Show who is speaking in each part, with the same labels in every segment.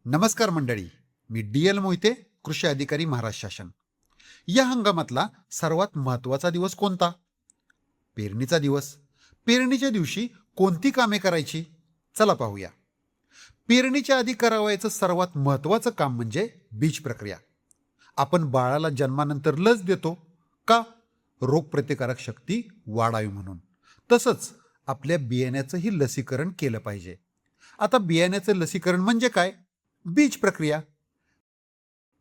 Speaker 1: नमस्कार मंडळी, मी DL मोहिते, कृषी अधिकारी महाराष्ट्र शासन. या हंगामातला सर्वात महत्त्वाचा दिवस कोणता? पेरणीचा दिवस. पेरणीच्या दिवशी कोणती कामे करायची? चला पाहूया. पेरणीच्या आधी करावयाचं सर्वात महत्त्वाचं काम म्हणजे बीज प्रक्रिया. आपण बाळाला जन्मानंतर लस देतो का? रोगप्रतिकारक शक्ती वाढावी म्हणून. तसंच आपल्या बियाण्याचंही लसीकरण केलं पाहिजे. आता बियाण्याचं लसीकरण म्हणजे काय? बीज प्रक्रिया.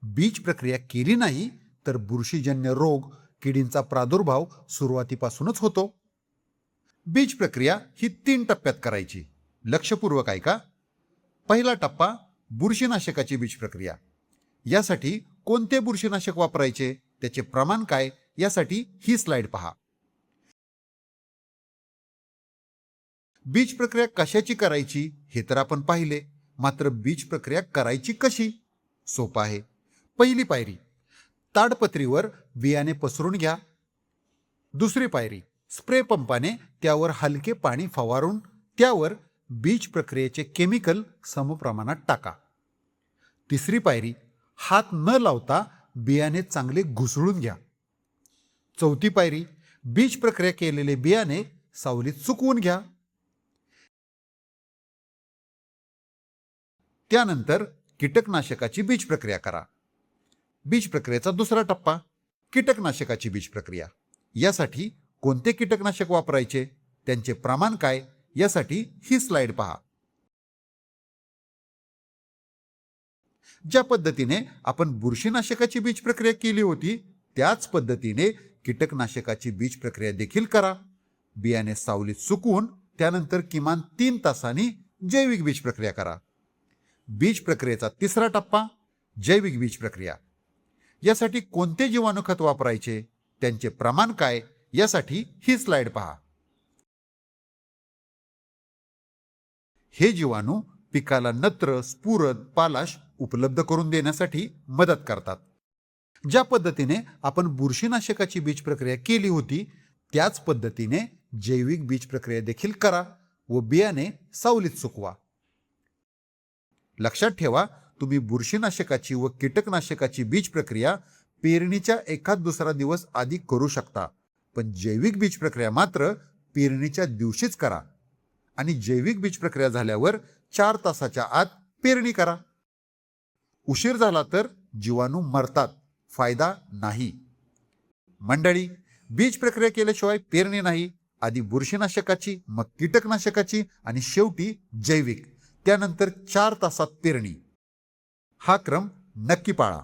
Speaker 1: बीज प्रक्रिया केली नाही तर बुरशीजन्य रोग, किडींचा प्रादुर्भाव सुरुवातीपासूनच होतो. बीज प्रक्रिया ही 3 टप्प्यात करायची. लक्षपूर्वक ऐका. पहिला टप्पा बुरशीनाशकाची बीज प्रक्रिया. यासाठी कोणते बुरशीनाशक वापरायचे, त्याचे प्रमाण काय, यासाठी ही स्लाइड पहा. बीज प्रक्रिया कशाची करायची हे तर आपण पाहिले, मात्र बीज प्रक्रिया करायची कशी? सोपं आहे. पहिली पायरी, ताडपत्रीवर बियाणे पसरून घ्या. दुसरी पायरी, स्प्रे पंपाने त्यावर हलके पाणी फवारून त्यावर बीज प्रक्रियेचे केमिकल समप्रमाणात टाका. तिसरी पायरी, हात न लावता बियाणे चांगले घुसळून घ्या. चौथी पायरी, बीज प्रक्रिया केलेले बियाणे सावलीत सुकवून घ्या. त्यानंतर कीटकनाशकाची बीज प्रक्रिया करा. बीज प्रक्रियेचा दुसरा टप्पा, कीटकनाशकाची बीज प्रक्रिया. यासाठी कोणते कीटकनाशक वापरायचे, त्यांचे प्रमाण काय, यासाठी ही स्लाइड पहा. ज्या पद्धतीने आपण बुरशीनाशकाची बीज प्रक्रिया केली होती त्याच पद्धतीने कीटकनाशकाची बीज प्रक्रिया देखील करा. बियाणे सावलीत सुकवून त्यानंतर किमान 3 तासांनी जैविक बीज प्रक्रिया करा. बीज प्रक्रियेचा तिसरा टप्पा, जैविक बीज प्रक्रिया. यासाठी कोणते जीवाणू खत वापरायचे, त्यांचे प्रमाण काय, यासाठी ही स्लाइड पहा. हे जीवाणू पिकाला नत्र, स्फुरद, पालाश उपलब्ध करून देण्यासाठी मदत करतात. ज्या पद्धतीने आपण बुरशीनाशकाची बीज प्रक्रिया केली होती त्याच पद्धतीने जैविक बीज प्रक्रिया देखील करा व बियाणे सावलीत सुकवा. लक्षात ठेवा, तुम्ही बुरशीनाशकाची व कीटकनाशकाची बीज प्रक्रिया पेरणीच्या एखाद दुसरा दिवस आधी करू शकता, पण जैविक बीज प्रक्रिया मात्र पेरणीच्या दिवशीच करा. आणि जैविक बीज प्रक्रिया झाल्यावर 4 तासाच्या आत पेरणी करा. उशीर झाला तर जीवाणू मरतात, फायदा नाही. मंडळी, बीज प्रक्रिया केल्याशिवाय पेरणी नाही. आधी बुरशीनाशकाची, मग कीटकनाशकाची आणि शेवटी जैविक, त्यानंतर 4 तासात पेरणी. हा क्रम नक्की पाळा.